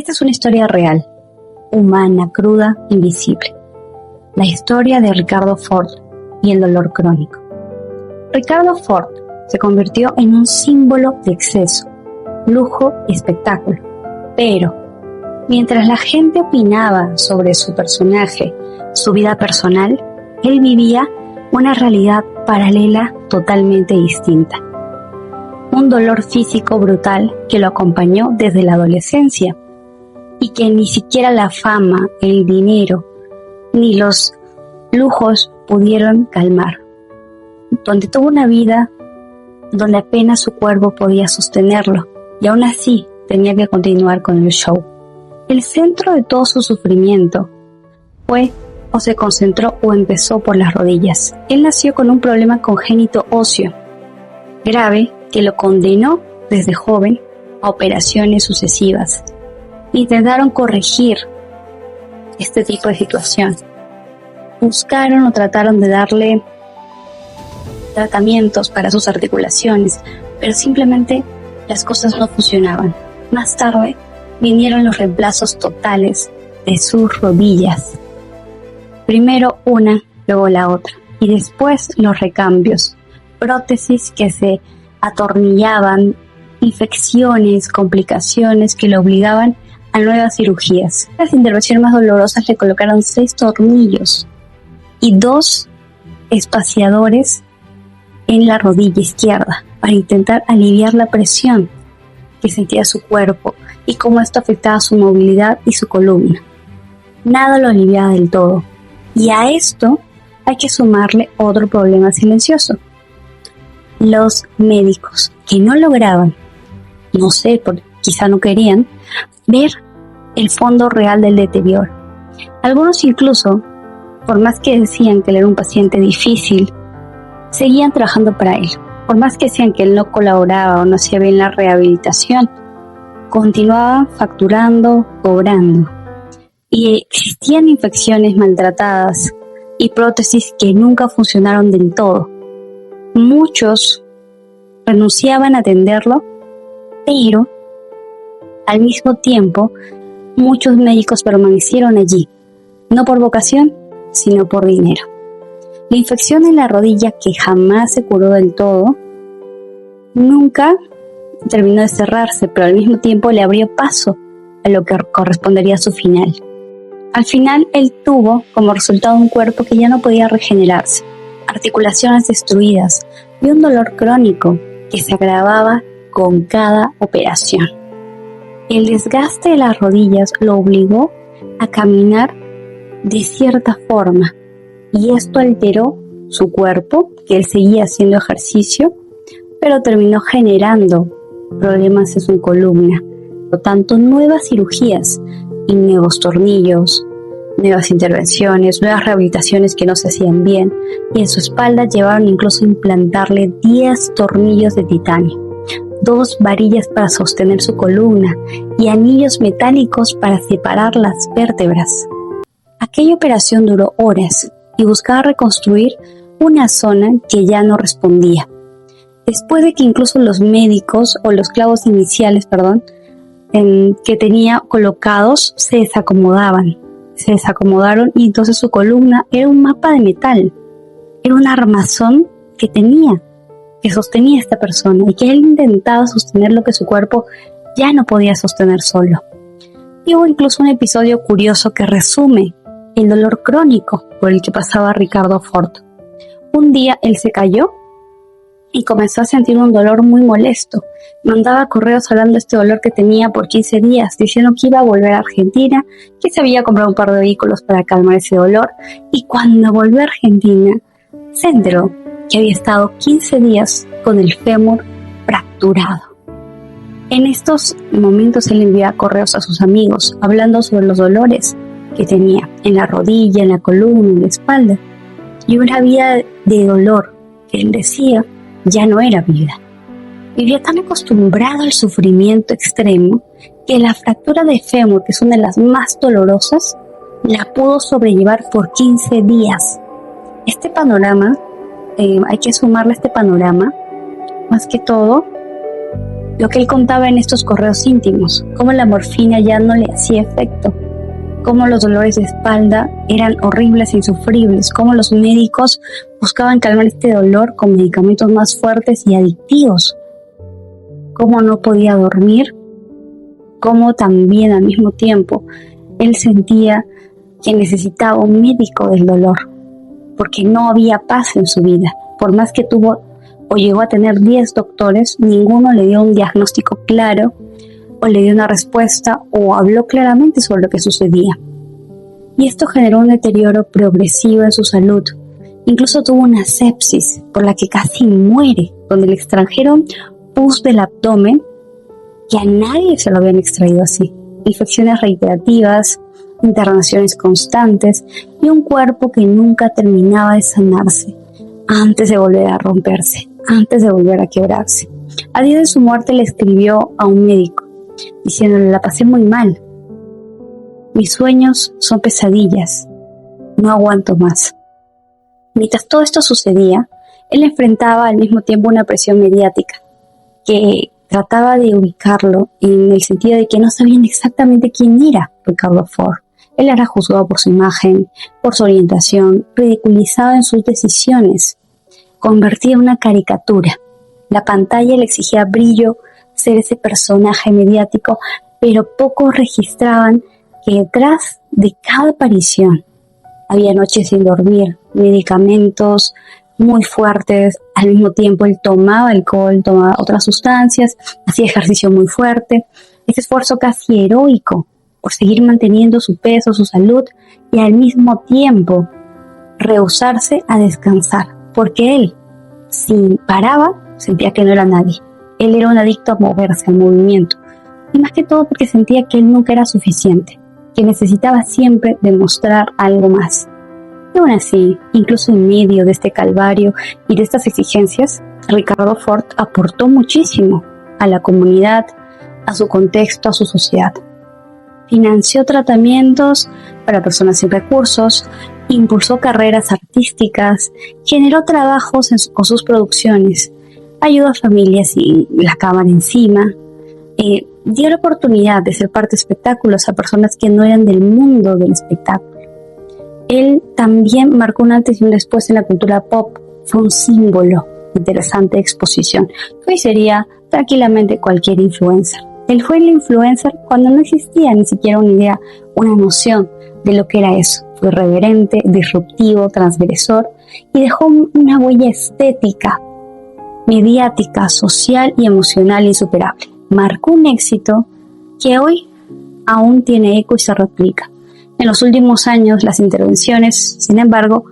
Esta es una historia real, humana, cruda, invisible. La historia de Ricardo Ford y el dolor crónico. Ricardo Ford se convirtió en un símbolo de exceso, lujo y espectáculo. Pero, mientras la gente opinaba sobre su personaje, su vida personal, él vivía una realidad paralela totalmente distinta. Un dolor físico brutal que lo acompañó desde la adolescencia y que ni siquiera la fama, el dinero, ni los lujos pudieron calmar. Donde tuvo una vida donde apenas su cuerpo podía sostenerlo y aún así tenía que continuar con el show. El centro de todo su sufrimiento fue o se concentró o empezó por las rodillas. Él nació con un problema congénito óseo grave que lo condenó desde joven a operaciones sucesivas. Intentaron corregir este tipo de situación. Buscaron o trataron de darle tratamientos para sus articulaciones, pero simplemente las cosas no funcionaban. Más tarde vinieron los reemplazos totales de sus rodillas. Primero una, luego la otra, y después los recambios, prótesis que se atornillaban, infecciones, complicaciones que lo obligaban a nuevas cirugías. Las intervenciones más dolorosas le colocaron 6 tornillos y 2 espaciadores en la rodilla izquierda para intentar aliviar la presión que sentía su cuerpo y cómo esto afectaba su movilidad y su columna. Nada lo aliviaba del todo. Y a esto hay que sumarle otro problema silencioso. Los médicos que no lograban, no sé, quizá no querían, ver el fondo real del deterioro. Algunos incluso, por más que decían que él era un paciente difícil, seguían trabajando para él. Por más que decían que él no colaboraba o no hacía bien la rehabilitación, continuaban facturando, cobrando. Y existían infecciones maltratadas y prótesis que nunca funcionaron del todo. Muchos renunciaban a atenderlo, pero al mismo tiempo muchos médicos permanecieron allí, no por vocación, sino por dinero. La infección en la rodilla, que jamás se curó del todo, nunca terminó de cerrarse, pero al mismo tiempo le abrió paso a lo que correspondería a su final. Al final, él tuvo como resultado un cuerpo que ya no podía regenerarse, articulaciones destruidas y un dolor crónico que se agravaba con cada operación. El desgaste de las rodillas lo obligó a caminar de cierta forma y esto alteró su cuerpo, que él seguía haciendo ejercicio, pero terminó generando problemas en su columna. Por lo tanto, nuevas cirugías y nuevos tornillos, nuevas intervenciones, nuevas rehabilitaciones que no se hacían bien, y en su espalda llevaron incluso a implantarle 10 tornillos de titanio, 2 varillas para sostener su columna y anillos metálicos para separar las vértebras. Aquella operación duró horas y buscaba reconstruir una zona que ya no respondía. Después de que incluso los médicos o los clavos iniciales, que tenía colocados se desacomodaron y entonces su columna era un mapa de metal, era un armazón que sostenía a esta persona y que él intentaba sostener lo que su cuerpo ya no podía sostener solo. Y hubo incluso un episodio curioso que resume el dolor crónico por el que pasaba Ricardo Ford. Un día él se cayó y comenzó a sentir un dolor muy molesto. Mandaba correos hablando de este dolor que tenía por 15 días, diciendo que iba a volver a Argentina, que se había comprado un par de vehículos para calmar ese dolor, y cuando volvió a Argentina, se enteró que había estado 15 días con el fémur fracturado. En estos momentos él enviaba correos a sus amigos, hablando sobre los dolores que tenía en la rodilla, en la columna, en la espalda, y una vida de dolor que él decía ya no era vida. Vivía tan acostumbrado al sufrimiento extremo que la fractura de fémur, que es una de las más dolorosas, la pudo sobrellevar por 15 días. Este panorama, hay que sumarle a este panorama, más que todo, Lo que él contaba en estos correos íntimos, cómo la morfina ya no le hacía efecto, cómo los dolores de espalda eran horribles e insufribles, cómo los médicos buscaban calmar este dolor con medicamentos más fuertes y adictivos, cómo no podía dormir, cómo también al mismo tiempo él sentía que necesitaba un médico del dolor, porque no había paz en su vida. Por más que tuvo o llegó a tener 10 doctores, ninguno le dio un diagnóstico claro o le dio una respuesta o habló claramente sobre lo que sucedía. Y esto generó un deterioro progresivo en su salud. Incluso tuvo una sepsis por la que casi muere, donde le extrajeron pus del abdomen que a nadie se lo habían extraído así. Infecciones reiterativas, internaciones constantes y un cuerpo que nunca terminaba de sanarse antes de volver a romperse, antes de volver a quebrarse. A día de su muerte le escribió a un médico diciéndole: la pasé muy mal, mis sueños son pesadillas, no aguanto más. Mientras todo esto sucedía, él enfrentaba al mismo tiempo una presión mediática que trataba de ubicarlo en el sentido de que no sabían exactamente quién era Ricardo Ford. Él era juzgado por su imagen, por su orientación, ridiculizado en sus decisiones, convertido en una caricatura. La pantalla le exigía brillo, ser ese personaje mediático, pero pocos registraban que detrás de cada aparición había noches sin dormir, medicamentos muy fuertes, al mismo tiempo él tomaba alcohol, tomaba otras sustancias, hacía ejercicio muy fuerte, ese esfuerzo casi heroico por seguir manteniendo su peso, su salud, y al mismo tiempo rehusarse a descansar, porque él, si paraba, sentía que no era nadie. Él era un adicto a moverse, al movimiento, y más que todo porque sentía que él nunca era suficiente, que necesitaba siempre demostrar algo más. Y aún así, incluso en medio de este calvario y de estas exigencias, Ricardo Ford aportó muchísimo a la comunidad, a su contexto, a su sociedad. Financió tratamientos para personas sin recursos, impulsó carreras artísticas, generó trabajos con sus producciones, ayudó a familias sin la cámara encima, dio la oportunidad de ser parte de espectáculos a personas que no eran del mundo del espectáculo. Él también marcó un antes y un después en la cultura pop, fue un símbolo de interesante exposición. Hoy sería tranquilamente cualquier influencer. Él fue el influencer cuando no existía ni siquiera una idea, una noción de lo que era eso. Fue irreverente, disruptivo, transgresor y dejó una huella estética, mediática, social y emocional insuperable. Marcó un éxito que hoy aún tiene eco y se replica. En los últimos años, las intervenciones, sin embargo,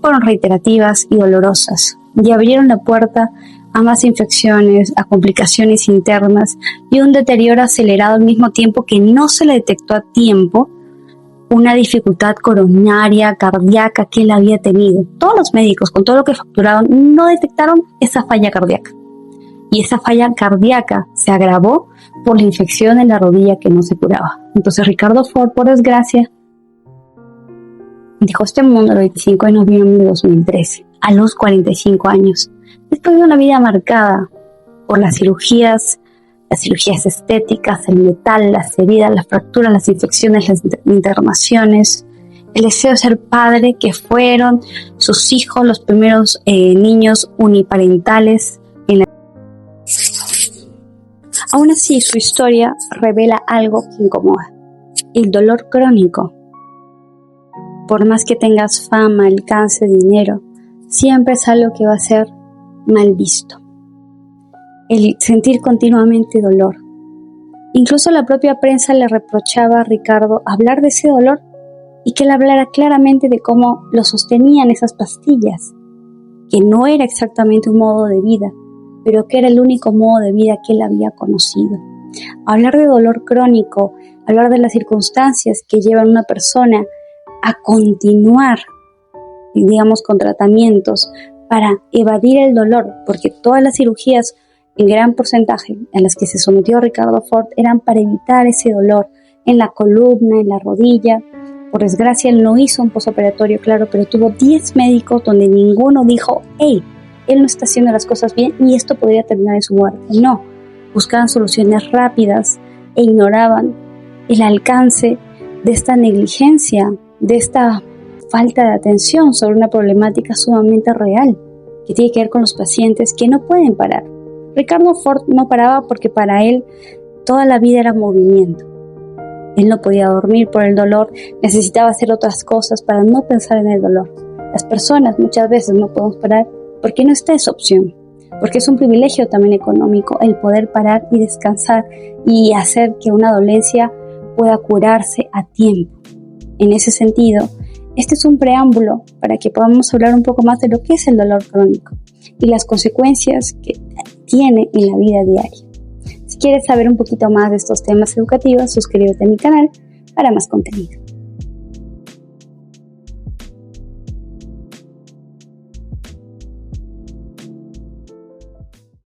fueron reiterativas y dolorosas y abrieron la puerta a más infecciones, a complicaciones internas y un deterioro acelerado al mismo tiempo que no se le detectó a tiempo una dificultad coronaria, cardíaca que él había tenido. Todos los médicos, con todo lo que facturaron, no detectaron esa falla cardíaca. Y esa falla cardíaca se agravó por la infección en la rodilla que no se curaba. Entonces Ricardo Ford, por desgracia, dejó este mundo el 25 de noviembre de 2013, a los 45 años, después de una vida marcada por las cirugías estéticas, el metal, las heridas, las fracturas, las infecciones, las internaciones, el deseo de ser padre, que fueron sus hijos los primeros niños uniparentales. Aún así, su historia revela algo que incomoda: el dolor crónico. Por más que tengas fama, alcance, dinero, siempre es algo que va a ser mal visto. El sentir continuamente dolor. Incluso la propia prensa le reprochaba a Ricardo hablar de ese dolor y que él hablara claramente de cómo lo sostenían esas pastillas, que no era exactamente un modo de vida, pero que era el único modo de vida que él había conocido. Hablar de dolor crónico, hablar de las circunstancias que llevan a una persona a continuar, digamos, con tratamientos para evadir el dolor, porque todas las cirugías, el gran porcentaje en las que se sometió Ricardo Ford, eran para evitar ese dolor en la columna, en la rodilla. Por desgracia, él no hizo un postoperatorio, claro, pero tuvo 10 médicos donde ninguno dijo: hey, él no está haciendo las cosas bien y esto podría terminar en su muerte. No, buscaban soluciones rápidas e ignoraban el alcance de esta negligencia, de esta falta de atención sobre una problemática sumamente real que tiene que ver con los pacientes que no pueden parar. Ricardo Ford no paraba porque para él toda la vida era movimiento. Él no podía dormir por el dolor, necesitaba hacer otras cosas para no pensar en el dolor. Las personas muchas veces no podemos parar porque no está esa opción, porque es un privilegio también económico el poder parar y descansar y hacer que una dolencia pueda curarse a tiempo. En ese sentido, este es un preámbulo para que podamos hablar un poco más de lo que es el dolor crónico y las consecuencias que tiene en la vida diaria. Si quieres saber un poquito más de estos temas educativos, suscríbete a mi canal para más contenido.